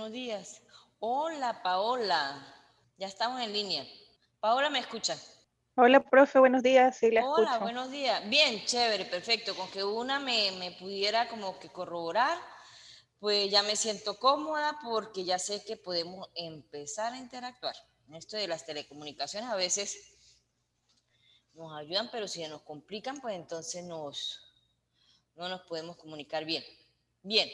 buenos días. Hola, Paola. Ya estamos en línea. Paola, ¿me escucha? Hola, profe, buenos días, sí la Hola, escucho. buenos días. Bien, chévere, perfecto. Con que una me pudiera como que corroborar, pues ya me siento cómoda porque ya sé que podemos empezar a interactuar. Esto de las telecomunicaciones a veces nos ayudan, pero si nos complican, pues entonces no nos podemos comunicar bien. Bien,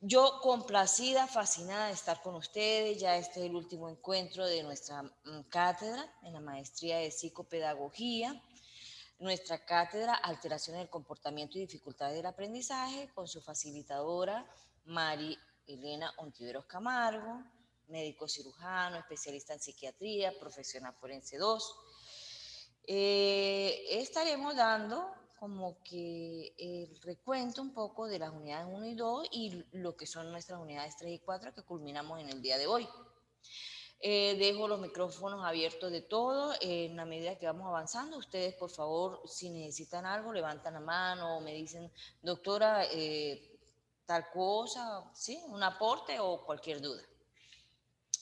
yo complacida, fascinada de estar con ustedes. Ya este es el último encuentro de nuestra cátedra en la maestría de psicopedagogía. Nuestra cátedra Alteraciones del Comportamiento y Dificultades del Aprendizaje con su facilitadora Mari Elena Ontiveros Camargo, médico cirujano, especialista en psiquiatría, profesional forense 2. Estaremos dando como que el recuento un poco de las unidades 1 y 2 y lo que son nuestras unidades 3 y 4 que culminamos en el día de hoy. Dejo los micrófonos abiertos de todo en la medida que vamos avanzando. Ustedes, por favor, si necesitan algo, levantan la mano o me dicen, doctora, tal cosa, ¿sí? Un aporte o cualquier duda.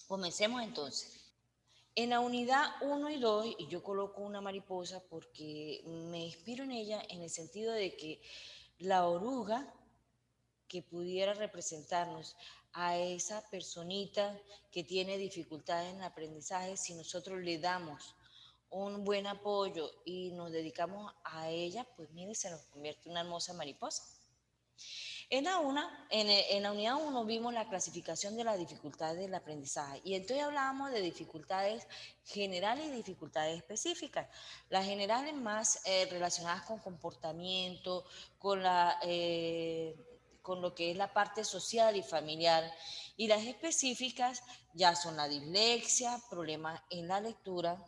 Comencemos entonces. En la unidad 1 y 2, y yo coloco una mariposa porque me inspiro en ella en el sentido de que la oruga que pudiera representarnos a esa personita que tiene dificultades en el aprendizaje, si nosotros le damos un buen apoyo y nos dedicamos a ella, pues mire, se nos convierte en una hermosa mariposa. En la unidad 1 vimos la clasificación de las dificultades del aprendizaje y entonces hablábamos de dificultades generales y dificultades específicas. Las generales más relacionadas con comportamiento, con lo que es la parte social y familiar, y las específicas ya son la dislexia, problemas en la lectura,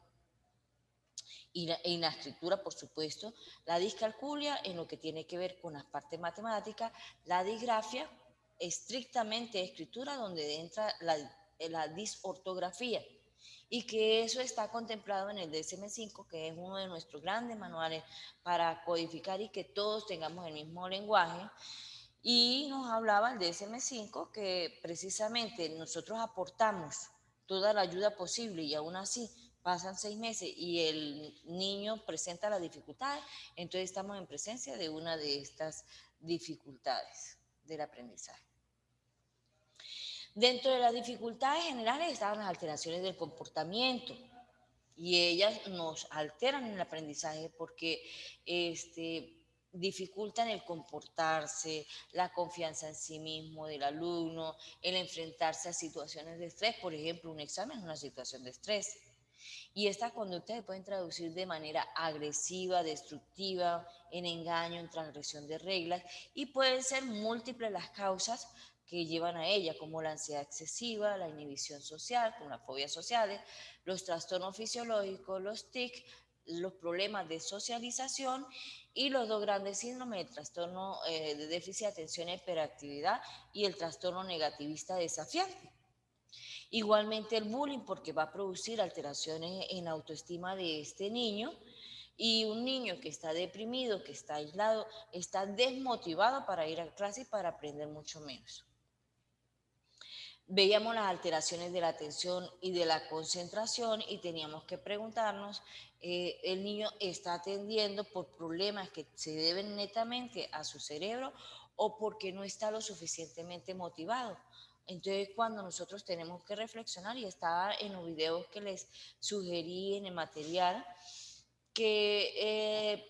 y en la escritura, por supuesto, la discalculia en lo que tiene que ver con las partes matemáticas, la disgrafia, estrictamente escritura, donde entra la disortografía, y que eso está contemplado en el DSM-5, que es uno de nuestros grandes manuales para codificar y que todos tengamos el mismo lenguaje. Y nos hablaba el DSM-5 que precisamente nosotros aportamos toda la ayuda posible y aún así pasan 6 meses y el niño presenta las dificultades, entonces estamos en presencia de una de estas dificultades del aprendizaje. Dentro de las dificultades generales estaban las alteraciones del comportamiento y ellas nos alteran el aprendizaje porque dificultan el comportarse, la confianza en sí mismo del alumno, el enfrentarse a situaciones de estrés. Por ejemplo, un examen es una situación de estrés. Y estas conductas se pueden traducir de manera agresiva, destructiva, en engaño, en transgresión de reglas, y pueden ser múltiples las causas que llevan a ella, como la ansiedad excesiva, la inhibición social, como las fobias sociales, los trastornos fisiológicos, los TIC, los problemas de socialización y los dos grandes síndromes, el trastorno de déficit de atención e hiperactividad y el trastorno negativista desafiante. Igualmente el bullying, porque va a producir alteraciones en la autoestima de este niño, y un niño que está deprimido, que está aislado, está desmotivado para ir a clase y para aprender mucho menos. Veíamos las alteraciones de la atención y de la concentración y teníamos que preguntarnos, ¿el niño está atendiendo por problemas que se deben netamente a su cerebro o porque no está lo suficientemente motivado? Entonces, cuando nosotros tenemos que reflexionar, y estaba en los videos que les sugerí en el material, que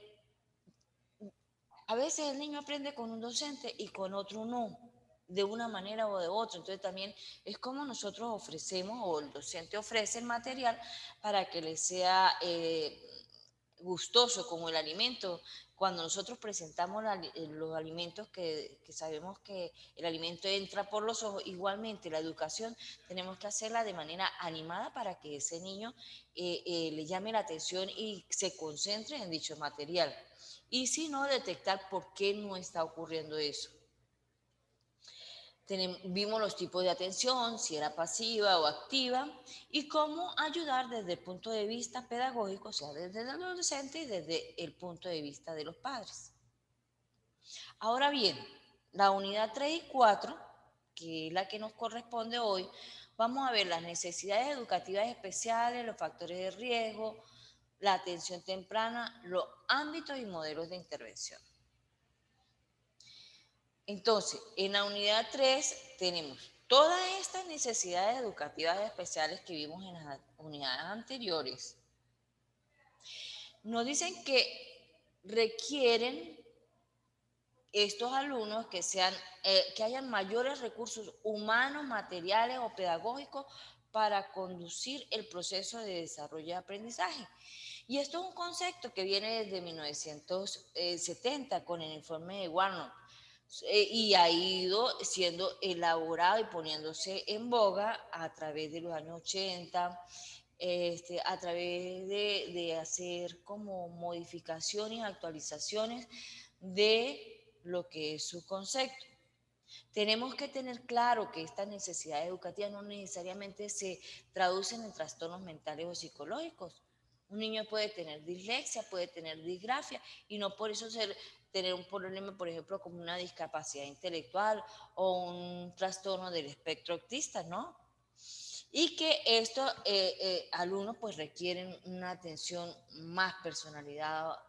a veces el niño aprende con un docente y con otro no, de una manera o de otra. Entonces también es como nosotros ofrecemos o el docente ofrece el material para que le sea gustoso como el alimento. Cuando nosotros presentamos los alimentos que sabemos que el alimento entra por los ojos, igualmente la educación tenemos que hacerla de manera animada para que ese niño le llame la atención y se concentre en dicho material. Y si no, detectar por qué no está ocurriendo eso. Vimos los tipos de atención, si era pasiva o activa, y cómo ayudar desde el punto de vista pedagógico, o sea, desde el adolescente y desde el punto de vista de los padres. Ahora bien, la unidad 3 y 4 que es la que nos corresponde hoy, vamos a ver las necesidades educativas especiales, los factores de riesgo, la atención temprana, los ámbitos y modelos de intervención. Entonces, en la unidad 3 tenemos todas estas necesidades educativas especiales que vimos en las unidades anteriores. Nos dicen que requieren estos alumnos que hayan mayores recursos humanos, materiales o pedagógicos para conducir el proceso de desarrollo y aprendizaje. Y esto es un concepto que viene desde 1970 con el informe de Warnock y ha ido siendo elaborado y poniéndose en boga a través de los años 80, a través de hacer como modificaciones, actualizaciones de lo que es su concepto. Tenemos que tener claro que estas necesidades educativas no necesariamente se traducen en trastornos mentales o psicológicos. Un niño puede tener dislexia, puede tener disgrafia y no por eso tener un problema, por ejemplo, como una discapacidad intelectual o un trastorno del espectro autista, ¿no? Y que estos alumnos pues requieren una atención más personalizada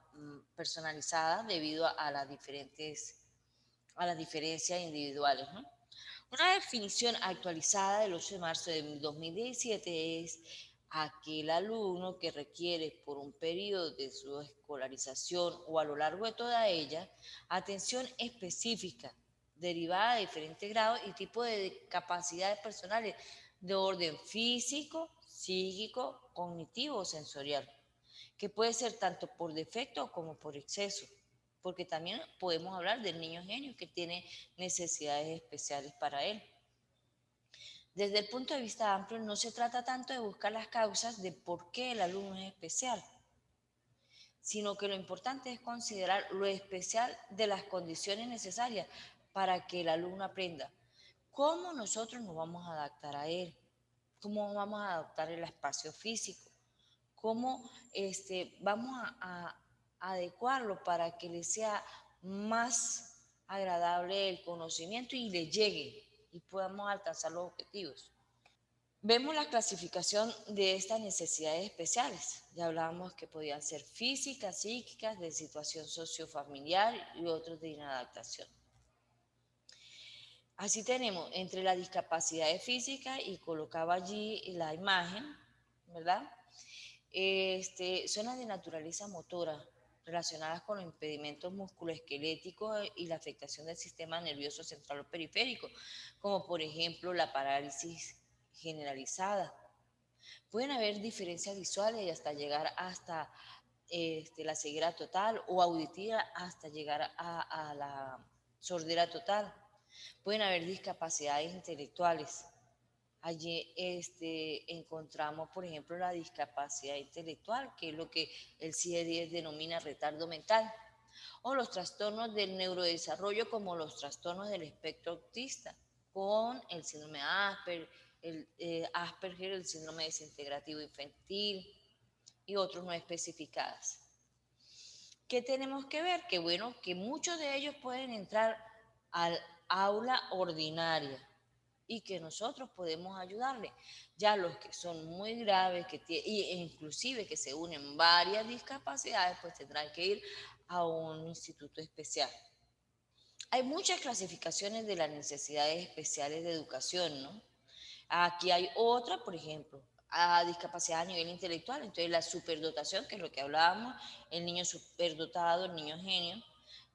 debido a las diferencias individuales, ¿no? Una definición actualizada del 8 de marzo de 2017 es aquel alumno que requiere por un periodo de su escolarización o a lo largo de toda ella atención específica derivada de diferentes grados y tipos de capacidades personales de orden físico, psíquico, cognitivo o sensorial, que puede ser tanto por defecto como por exceso, porque también podemos hablar del niño genio que tiene necesidades especiales para él. Desde el punto de vista amplio, no se trata tanto de buscar las causas de por qué el alumno es especial, sino que lo importante es considerar lo especial de las condiciones necesarias para que el alumno aprenda. ¿Cómo nosotros nos vamos a adaptar a él? ¿Cómo vamos a adaptar el espacio físico? ¿Cómo vamos a adecuarlo para que le sea más agradable el conocimiento y le llegue y podamos alcanzar los objetivos? Vemos la clasificación de estas necesidades especiales. Ya hablábamos que podían ser físicas, psíquicas, de situación sociofamiliar y otros de inadaptación. Así tenemos entre las discapacidades físicas y colocaba allí la imagen, ¿verdad? Son las de naturaleza motora, relacionadas con los impedimentos musculoesqueléticos y la afectación del sistema nervioso central o periférico, como por ejemplo la parálisis generalizada. Pueden haber diferencias visuales y hasta llegar hasta la ceguera total o auditiva hasta llegar a la sordera total. Pueden haber discapacidades intelectuales. Allí encontramos, por ejemplo, la discapacidad intelectual, que es lo que el CIE-10 denomina retardo mental, o los trastornos del neurodesarrollo como los trastornos del espectro autista, con el síndrome de Asperger, el síndrome desintegrativo infantil y otros no especificados. ¿Qué tenemos que ver? Que bueno, que muchos de ellos pueden entrar al aula ordinaria y que nosotros podemos ayudarle. Ya los que son muy graves, e inclusive que se unen varias discapacidades, pues tendrán que ir a un instituto especial. Hay muchas clasificaciones de las necesidades especiales de educación, ¿no? Aquí hay otra, por ejemplo, a discapacidad a nivel intelectual, entonces la superdotación, que es lo que hablábamos, el niño superdotado, el niño genio,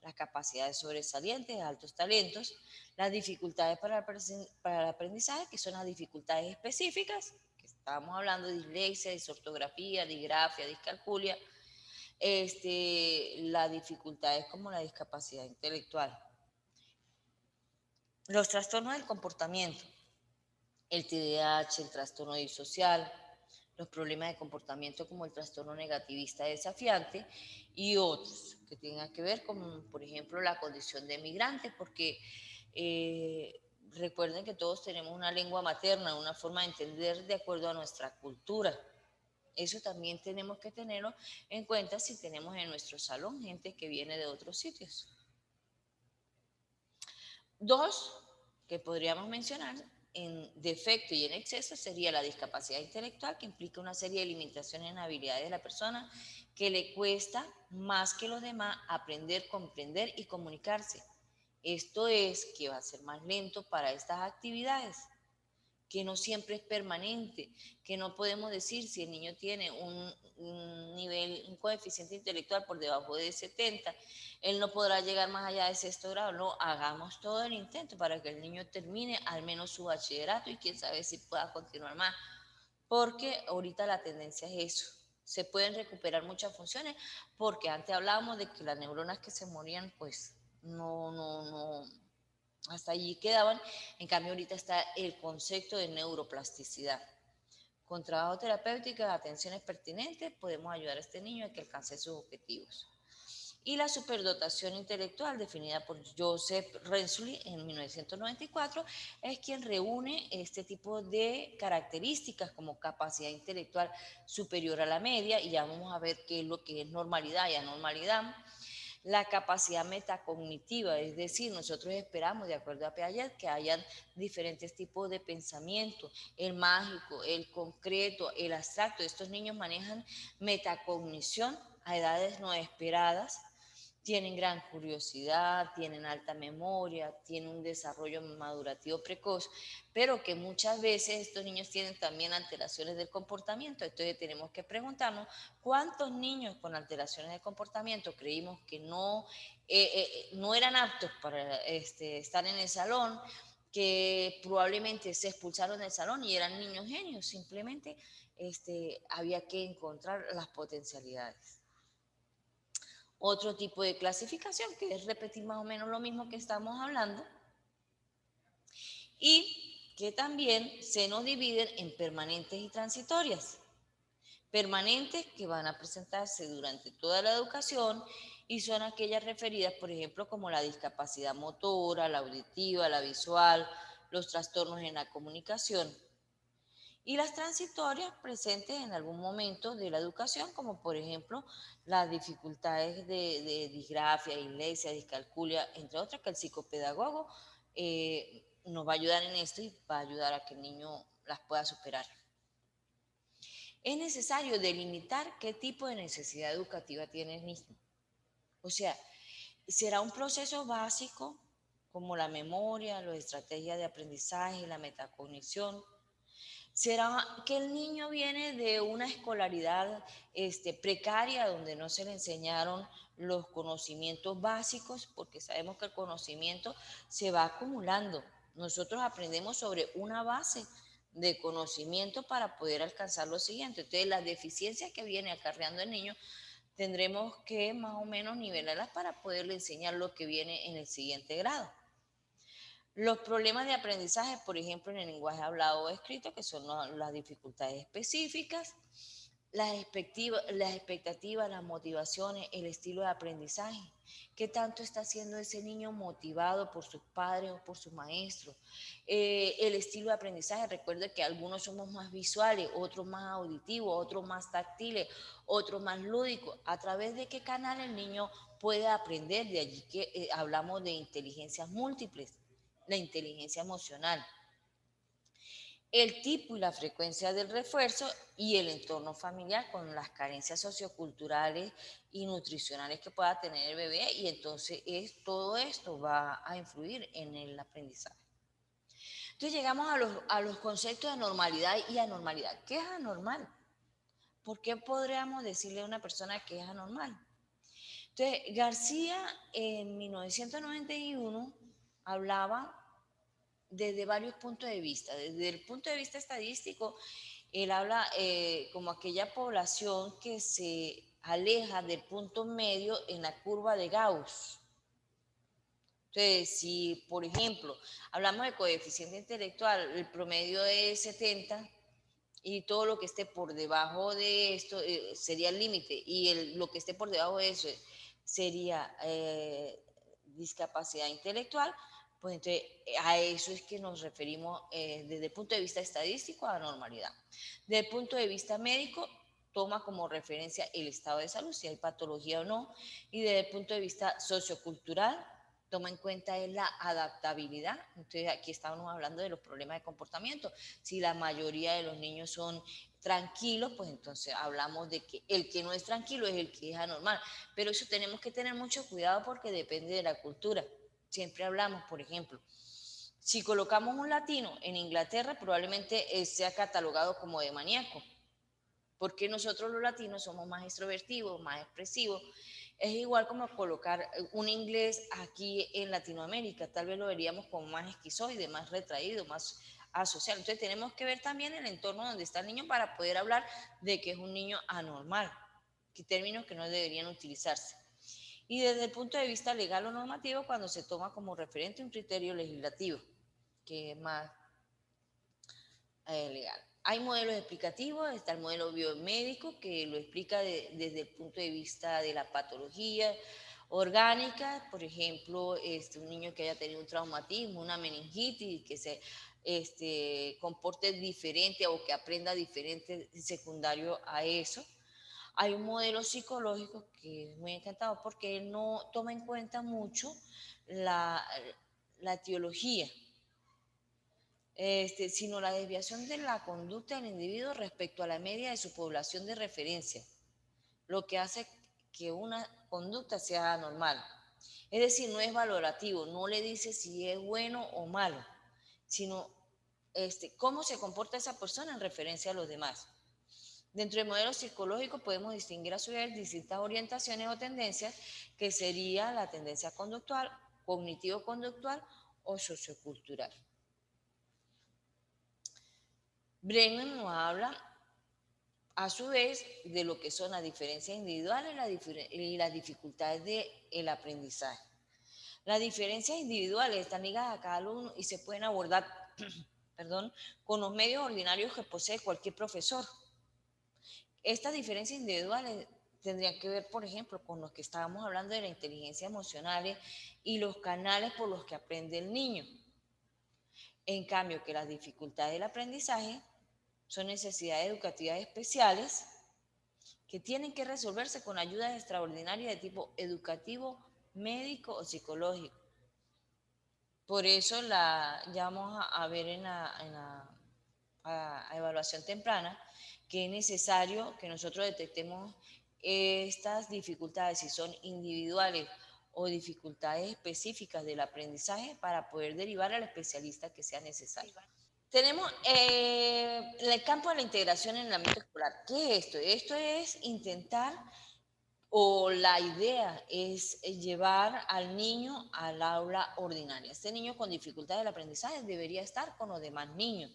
las capacidades sobresalientes, altos talentos, las dificultades para el aprendizaje, que son las dificultades específicas, que estábamos hablando de dislexia, disortografía, disgrafia, discalculia, las dificultades como la discapacidad intelectual. Los trastornos del comportamiento, el TDAH, el trastorno disocial, los problemas de comportamiento como el trastorno negativista desafiante y otros que tengan que ver con, por ejemplo, la condición de migrante, porque recuerden que todos tenemos una lengua materna, una forma de entender de acuerdo a nuestra cultura. Eso también tenemos que tenerlo en cuenta si tenemos en nuestro salón gente que viene de otros sitios. Dos, que podríamos mencionar en defecto y en exceso sería la discapacidad intelectual, que implica una serie de limitaciones en habilidades de la persona que le cuesta más que los demás aprender, comprender y comunicarse. Esto es que va a ser más lento para estas actividades, que no siempre es permanente, que no podemos decir si el niño tiene un nivel, un coeficiente intelectual por debajo de 70, él no podrá llegar más allá de sexto grado. No, hagamos todo el intento para que el niño termine al menos su bachillerato y quién sabe si pueda continuar más, porque ahorita la tendencia es eso. Se pueden recuperar muchas funciones, porque antes hablábamos de que las neuronas que se morían, pues no, hasta allí quedaban. En cambio, ahorita está el concepto de neuroplasticidad. Con trabajo terapéutico y atenciones pertinentes podemos ayudar a este niño a que alcance sus objetivos. Y la superdotación intelectual, definida por Joseph Rensselaer en 1994, es quien reúne este tipo de características como capacidad intelectual superior a la media, y ya vamos a ver qué es lo que es normalidad y anormalidad. La capacidad metacognitiva, es decir, nosotros esperamos, de acuerdo a Piaget, que hayan diferentes tipos de pensamiento, el mágico, el concreto, el abstracto. Estos niños manejan metacognición a edades no esperadas, tienen gran curiosidad, tienen alta memoria, tienen un desarrollo madurativo precoz, pero que muchas veces estos niños tienen también alteraciones del comportamiento. Entonces tenemos que preguntarnos cuántos niños con alteraciones de comportamiento creímos que no eran aptos para estar en el salón, que probablemente se expulsaron del salón y eran niños genios. Simplemente había que encontrar las potencialidades. Otro tipo de clasificación, que es repetir más o menos lo mismo que estamos hablando, y que también se nos dividen en permanentes y transitorias. Permanentes, que van a presentarse durante toda la educación, y son aquellas referidas, por ejemplo, como la discapacidad motora, la auditiva, la visual, los trastornos en la comunicación. Y las transitorias, presentes en algún momento de la educación, como por ejemplo las dificultades de disgrafia, dislexia, discalculia, entre otras, que el psicopedagogo nos va a ayudar en esto y va a ayudar a que el niño las pueda superar. Es necesario delimitar qué tipo de necesidad educativa tiene el niño. O sea, será un proceso básico como la memoria, las estrategias de aprendizaje, la metacognición. ¿Será que el niño viene de una escolaridad precaria, donde no se le enseñaron los conocimientos básicos? Porque sabemos que el conocimiento se va acumulando. Nosotros aprendemos sobre una base de conocimiento para poder alcanzar lo siguiente. Entonces, las deficiencias que viene acarreando el niño tendremos que más o menos nivelarlas para poderle enseñar lo que viene en el siguiente grado. Los problemas de aprendizaje, por ejemplo, en el lenguaje hablado o escrito, que son las dificultades específicas, las expectativas, las motivaciones, el estilo de aprendizaje. ¿Qué tanto está siendo ese niño motivado por sus padres o por sus maestros? El estilo de aprendizaje, recuerde que algunos somos más visuales, otros más auditivos, otros más táctiles, otros más lúdicos. ¿A través de qué canal el niño puede aprender? De allí que hablamos de inteligencias múltiples, la inteligencia emocional, el tipo y la frecuencia del refuerzo y el entorno familiar con las carencias socioculturales y nutricionales que pueda tener el bebé, y entonces todo esto va a influir en el aprendizaje. Entonces llegamos a los conceptos de normalidad y anormalidad. ¿Qué es anormal? ¿Por qué podríamos decirle a una persona que es anormal? Entonces, García en 1991 hablaba desde varios puntos de vista. Desde el punto de vista estadístico, él habla como aquella población que se aleja del punto medio en la curva de Gauss. Entonces, si por ejemplo hablamos de coeficiente intelectual, el promedio es 70, y todo lo que esté por debajo de esto sería el límite, y lo que esté por debajo de eso sería discapacidad intelectual. Pues entonces a eso es que nos referimos desde el punto de vista estadístico a la normalidad. Desde el punto de vista médico, toma como referencia el estado de salud, si hay patología o no, y desde el punto de vista sociocultural, toma en cuenta es la adaptabilidad. Entonces aquí estamos hablando de los problemas de comportamiento. Si la mayoría de los niños son tranquilos, pues entonces hablamos de que el que no es tranquilo es el que es anormal. Pero eso tenemos que tener mucho cuidado porque depende de la cultura. Siempre hablamos, por ejemplo, si colocamos un latino en Inglaterra, probablemente sea catalogado como de maníaco, porque nosotros los latinos somos más extrovertidos, más expresivos. Es igual como colocar un inglés aquí en Latinoamérica, tal vez lo veríamos como más esquizoide, más retraído, más asocial. Entonces tenemos que ver también el entorno donde está el niño para poder hablar de que es un niño anormal, que términos que no deberían utilizarse. Y desde el punto de vista legal o normativo, cuando se toma como referente un criterio legislativo, que es más legal. Hay modelos explicativos, está el modelo biomédico que lo explica desde el punto de vista de la patología orgánica, por ejemplo, un niño que haya tenido un traumatismo, una meningitis, que se comporte diferente o que aprenda diferente secundario a eso. Hay un modelo psicológico que es muy encantado porque él no toma en cuenta mucho la, la etiología, sino la desviación de la conducta del individuo respecto a la media de su población de referencia, lo que hace que una conducta sea anormal. Es decir, no es valorativo, no le dice si es bueno o malo, sino cómo se comporta esa persona en referencia a los demás. Dentro del modelo psicológico podemos distinguir a su vez distintas orientaciones o tendencias, que sería la tendencia conductual, cognitivo-conductual o sociocultural. Brennan nos habla a su vez de lo que son las diferencias individuales y las dificultades del aprendizaje. Las diferencias individuales están ligadas a cada alumno y se pueden abordar perdón, con los medios ordinarios que posee cualquier profesor. Estas diferencias individuales tendrían que ver, por ejemplo, con los que estábamos hablando de la inteligencia emocional y los canales por los que aprende el niño. En cambio, que las dificultades del aprendizaje son necesidades educativas especiales que tienen que resolverse con ayudas extraordinarias de tipo educativo, médico o psicológico. Por eso ya vamos a ver en la evaluación temprana que es necesario que nosotros detectemos estas dificultades, si son individuales o dificultades específicas del aprendizaje, para poder derivar al especialista que sea necesario. Tenemos el campo de la integración en el ámbito escolar. ¿Qué es esto? Esto es intentar, o la idea es llevar al niño al aula ordinaria. Este niño con dificultades del aprendizaje debería estar con los demás niños.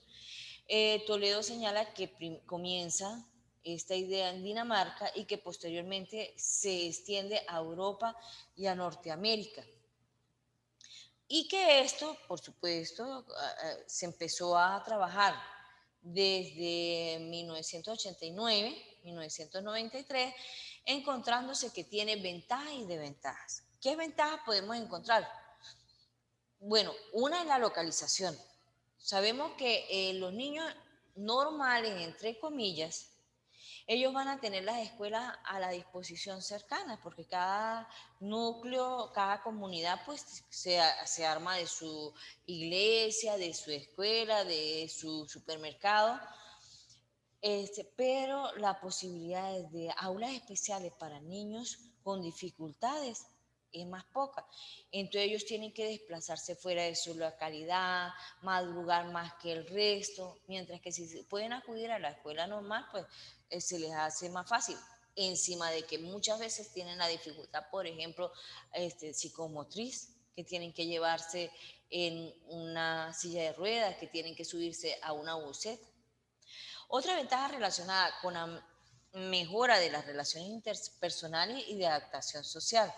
Toledo señala que comienza esta idea en Dinamarca y que posteriormente se extiende a Europa y a Norteamérica. Y que esto, por supuesto, se empezó a trabajar desde 1989, 1993, encontrándose que tiene ventajas y desventajas. ¿Qué ventajas podemos encontrar? Bueno, una es la localización. Sabemos que los niños normales, entre comillas, ellos van a tener las escuelas a la disposición cercana, porque cada núcleo, cada comunidad, pues se arma de su iglesia, de su escuela, de su supermercado. Pero las posibilidades de aulas especiales para niños con dificultades es más poca. Entonces ellos tienen que desplazarse fuera de su localidad, madrugar más que el resto, mientras que si pueden acudir a la escuela normal, pues se les hace más fácil. Encima de que muchas veces tienen la dificultad, por ejemplo, psicomotriz, que tienen que llevarse en una silla de ruedas, que tienen que subirse a una buseta. Otra ventaja relacionada con la mejora de las relaciones interpersonales y de adaptación social.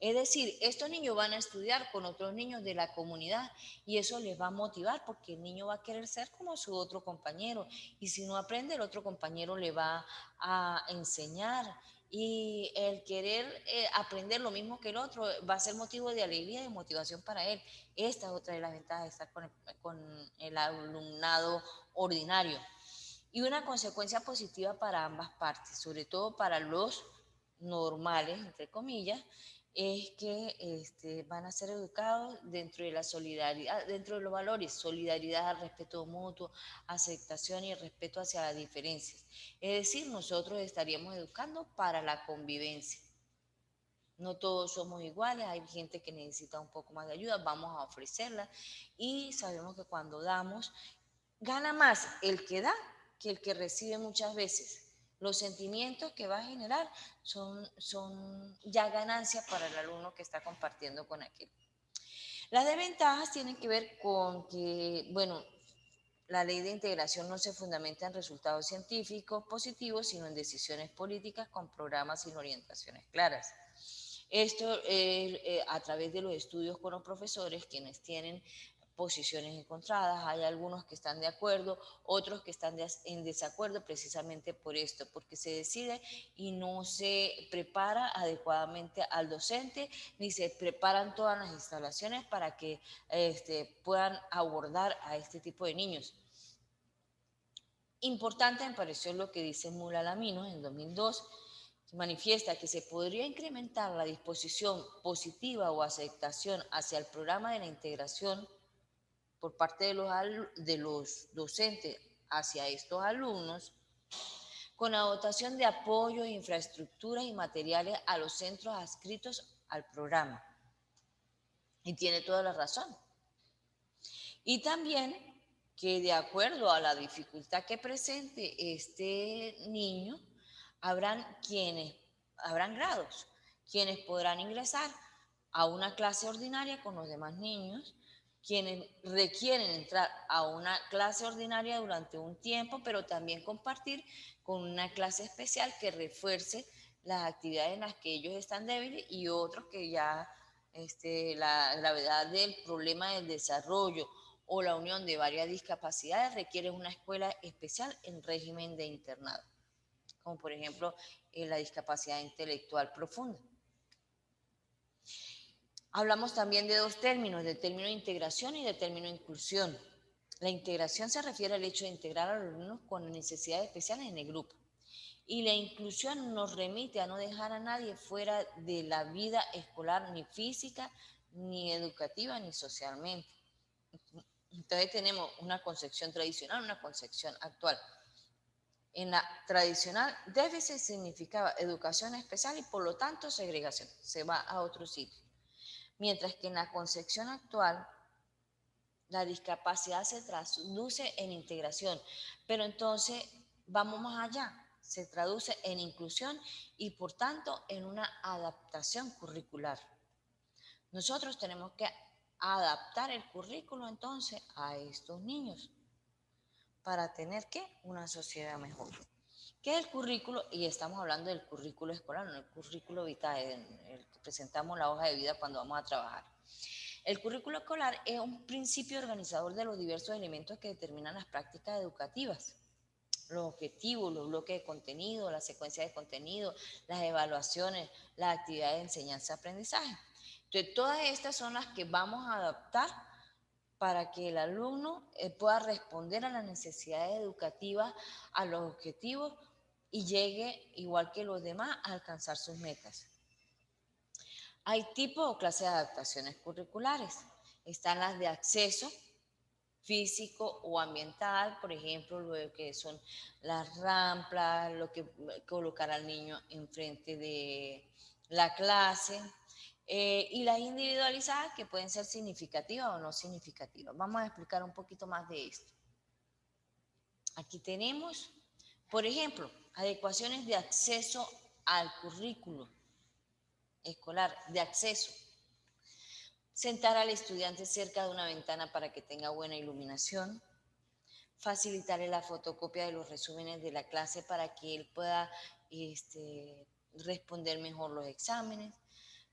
Es decir, estos niños van a estudiar con otros niños de la comunidad y eso les va a motivar porque el niño va a querer ser como su otro compañero y si no aprende, el otro compañero le va a enseñar y el querer aprender lo mismo que el otro va a ser motivo de alegría y de motivación para él. Esta es otra de las ventajas de estar con el alumnado ordinario. Y una consecuencia positiva para ambas partes, sobre todo para los normales, entre comillas, es que van a ser educados dentro de la solidaridad, dentro de los valores, solidaridad, respeto mutuo, aceptación y respeto hacia las diferencias. Es decir, nosotros estaríamos educando para la convivencia. No todos somos iguales, hay gente que necesita un poco más de ayuda, vamos a ofrecerla y sabemos que cuando damos, gana más el que da que el que recibe muchas veces. Los sentimientos que va a generar son ya ganancias para el alumno que está compartiendo con aquel. Las desventajas tienen que ver con que, bueno, la ley de integración no se fundamenta en resultados científicos positivos, sino en decisiones políticas con programas sin orientaciones claras. Esto a través de los estudios con los profesores, quienes tienen posiciones encontradas, hay algunos que están de acuerdo, otros que están en desacuerdo precisamente por esto, porque se decide y no se prepara adecuadamente al docente, ni se preparan todas las instalaciones para que puedan abordar a este tipo de niños. Importante me pareció lo que dice Mula Lamino en 2002, que manifiesta que se podría incrementar la disposición positiva o aceptación hacia el programa de la integración por parte de los docentes hacia estos alumnos, con la dotación de apoyo, infraestructuras y materiales a los centros adscritos al programa. Y tiene toda la razón. Y también que de acuerdo a la dificultad que presente este niño, habrán grados, quienes podrán ingresar a una clase ordinaria con los demás niños, quienes requieren entrar a una clase ordinaria durante un tiempo, pero también compartir con una clase especial que refuerce las actividades en las que ellos están débiles y otros que ya la gravedad del problema del desarrollo o la unión de varias discapacidades requiere una escuela especial en régimen de internado, como por ejemplo la discapacidad intelectual profunda. Hablamos también de dos términos, del término integración y del término inclusión. La integración se refiere al hecho de integrar a los alumnos con necesidades especiales en el grupo. Y la inclusión nos remite a no dejar a nadie fuera de la vida escolar, ni física, ni educativa, ni socialmente. Entonces tenemos una concepción tradicional, una concepción actual. En la tradicional, déficit significaba educación especial y por lo tanto segregación, se va a otro sitio. Mientras que en la concepción actual, la discapacidad se traduce en integración, pero entonces vamos más allá, se traduce en inclusión y por tanto en una adaptación curricular. Nosotros tenemos que adaptar el currículo entonces a estos niños para tener ¿qué? Una sociedad mejor. ¿Qué es el currículo? Y estamos hablando del currículo escolar, no el currículo vitae, el que presentamos la hoja de vida cuando vamos a trabajar. El currículo escolar es un principio organizador de los diversos elementos que determinan las prácticas educativas, los objetivos, los bloques de contenido, la secuencia de contenido, las evaluaciones, las actividades de enseñanza-aprendizaje. Entonces, todas estas son las que vamos a adaptar para que el alumno pueda responder a las necesidades educativas, a los objetivos y llegue, igual que los demás, a alcanzar sus metas. Hay tipos o clases de adaptaciones curriculares. Están las de acceso físico o ambiental, por ejemplo, lo que son las rampas, lo que colocar al niño enfrente de la clase, y las individualizadas que pueden ser significativas o no significativas. Vamos a explicar un poquito más de esto. Aquí tenemos, por ejemplo, adecuaciones de acceso al currículo escolar, de acceso. Sentar al estudiante cerca de una ventana para que tenga buena iluminación. Facilitarle la fotocopia de los resúmenes de la clase para que él pueda responder mejor los exámenes.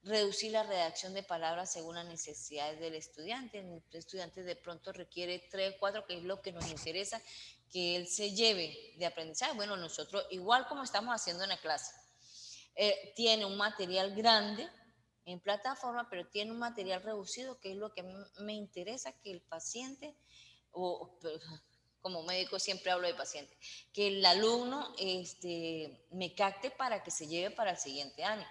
Reducir la redacción de palabras según las necesidades del estudiante. El estudiante de pronto requiere 3 o 4, que es lo que nos interesa que él se lleve de aprendizaje. Bueno, nosotros, igual como estamos haciendo en la clase, tiene un material grande en plataforma, pero tiene un material reducido, que es lo que me interesa que el paciente, como médico siempre hablo de paciente, que el alumno me capte para que se lleve para el siguiente año.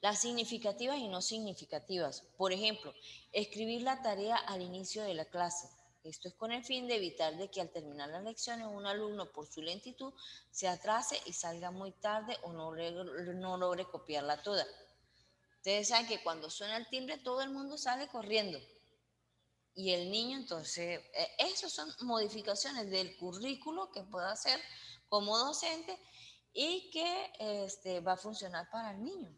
Las significativas y no significativas. Por ejemplo, escribir la tarea al inicio de la clase. Esto es con el fin de evitar de que al terminar las lecciones un alumno por su lentitud se atrase y salga muy tarde o no logre copiarla toda. Ustedes saben que cuando suena el timbre todo el mundo sale corriendo. Y el niño entonces, esas son modificaciones del currículo que pueda hacer como docente y que va a funcionar para el niño.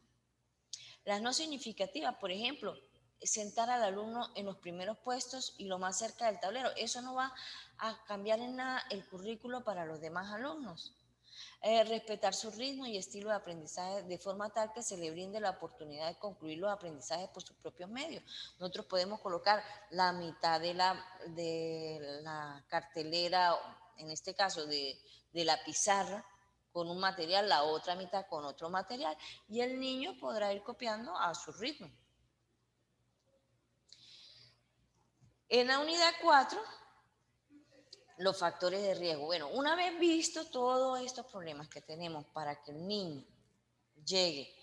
Las no significativas, por ejemplo, sentar al alumno en los primeros puestos y lo más cerca del tablero. Eso no va a cambiar en nada el currículo para los demás alumnos. Respetar su ritmo y estilo de aprendizaje de forma tal que se le brinde la oportunidad de concluir los aprendizajes por sus propios medios. Nosotros podemos colocar la mitad de la cartelera, en este caso de la pizarra, con un material, la otra mitad con otro material, y el niño podrá ir copiando a su ritmo. En la unidad 4, los factores de riesgo. Bueno, una vez visto todos estos problemas que tenemos para que el niño llegue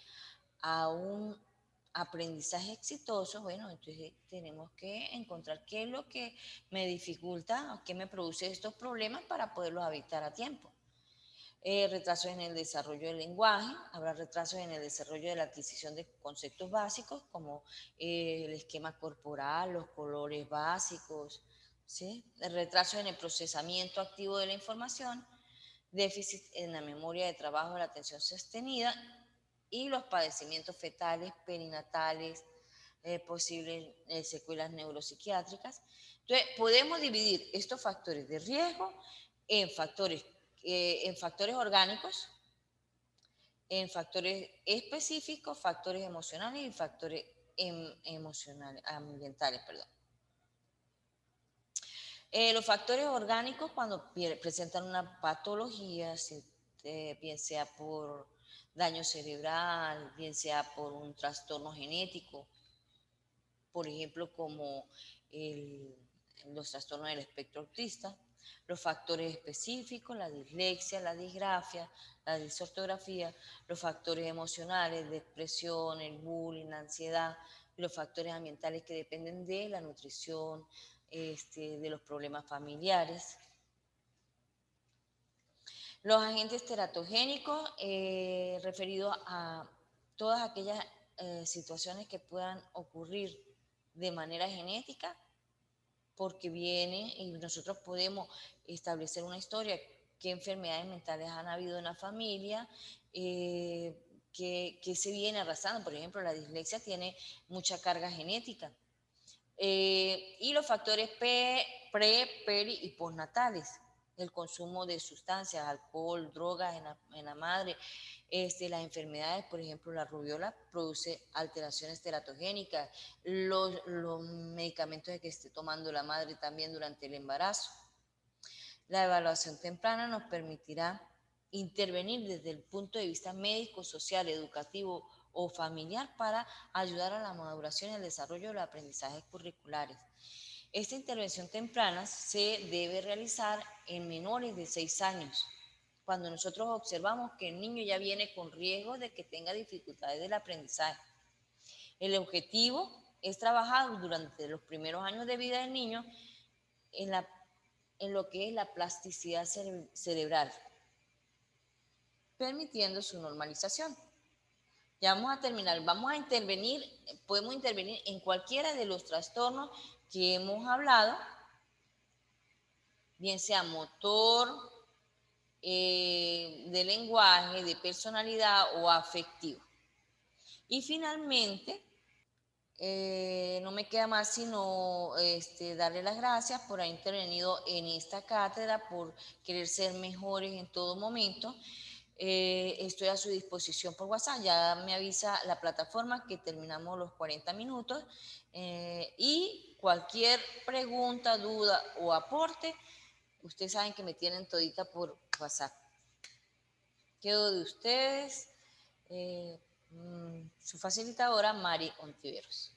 a un aprendizaje exitoso, bueno, entonces tenemos que encontrar qué es lo que me dificulta, qué me produce estos problemas para poderlos evitar a tiempo. Retrasos en el desarrollo del lenguaje, habrá retrasos en el desarrollo de la adquisición de conceptos básicos como el esquema corporal, los colores básicos, ¿sí? El retraso en el procesamiento activo de la información, déficit en la memoria de trabajo de la atención sostenida y los padecimientos fetales, perinatales, posibles secuelas neuropsiquiátricas. Entonces, podemos dividir estos factores de riesgo en factores orgánicos, en factores específicos, factores emocionales y factores ambientales, perdón. Los factores orgánicos cuando presentan una patología, bien sea por daño cerebral, bien sea por un trastorno genético, por ejemplo como los trastornos del espectro autista. Los factores específicos, la dislexia, la disgrafia, la disortografía, los factores emocionales, depresión, el bullying, la ansiedad, y los factores ambientales que dependen de la nutrición, de los problemas familiares. Los agentes teratogénicos, referidos a todas aquellas situaciones que puedan ocurrir de manera genética, porque viene y nosotros podemos establecer una historia, qué enfermedades mentales han habido en la familia, que se viene arrastrando. Por ejemplo, la dislexia tiene mucha carga genética. Y los factores pre, peri y postnatales, el consumo de sustancias, alcohol, drogas en la madre, las enfermedades, por ejemplo, la rubiola produce alteraciones teratogénicas, los medicamentos que esté tomando la madre también durante el embarazo. La evaluación temprana nos permitirá intervenir desde el punto de vista médico, social, educativo o familiar para ayudar a la maduración y el desarrollo de los aprendizajes curriculares. Esta intervención temprana se debe realizar en menores de 6 años, cuando nosotros observamos que el niño ya viene con riesgo de que tenga dificultades del aprendizaje. El objetivo es trabajar durante los primeros años de vida del niño en lo que es la plasticidad cerebral, permitiendo su normalización. Ya vamos a terminar, podemos intervenir en cualquiera de los trastornos que hemos hablado, bien sea motor, de lenguaje, de personalidad o afectivo. Y finalmente, no me queda más sino darle las gracias por haber intervenido en esta cátedra, por querer ser mejores en todo momento. Estoy a su disposición por WhatsApp, ya me avisa la plataforma que terminamos los 40 minutos y cualquier pregunta, duda o aporte, ustedes saben que me tienen todita por WhatsApp. Quedo de ustedes, su facilitadora Mari Ontiveros.